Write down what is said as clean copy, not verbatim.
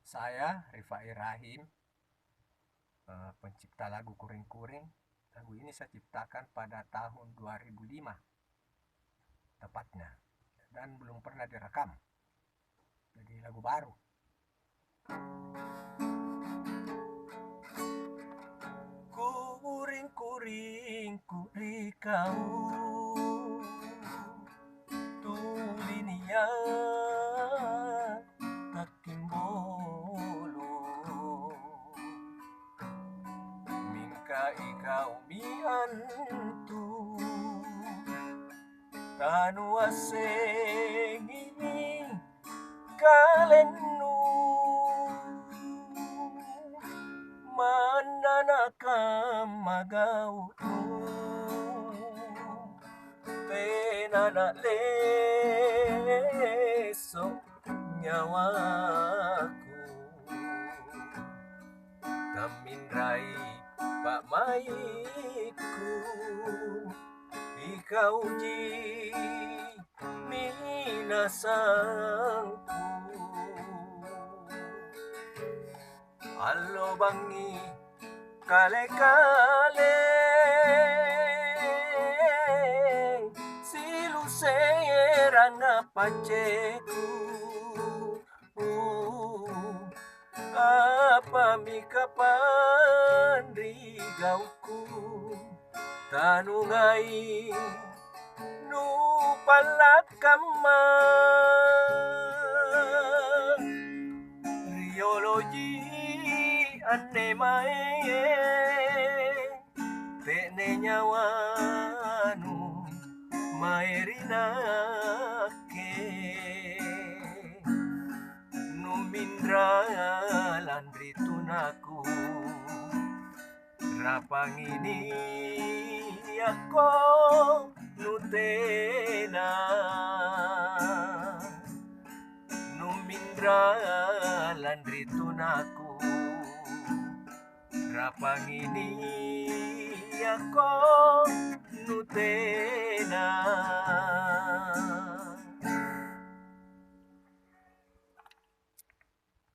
Saya Rifai Rahim, pencipta lagu Kuring-Kuring. Lagu ini saya ciptakan pada tahun 2005 tepatnya, dan belum pernah direkam. Jadi lagu baru. Kuring-kuring kuri kau tulinia takimbolo mingka ikau miantu tanu asengi kalenu mananakam magau tenana leso nyawaku kamindrai pak maiku ikau ji minasangku allo bangi kale-kale silu serana paceku apa mika pandrigauku tanungai nu palakama riologi ane mae tene nyawanu maerinake numindra landri tunaku rapangini ako nutena numindra landri tunaku rapangini ako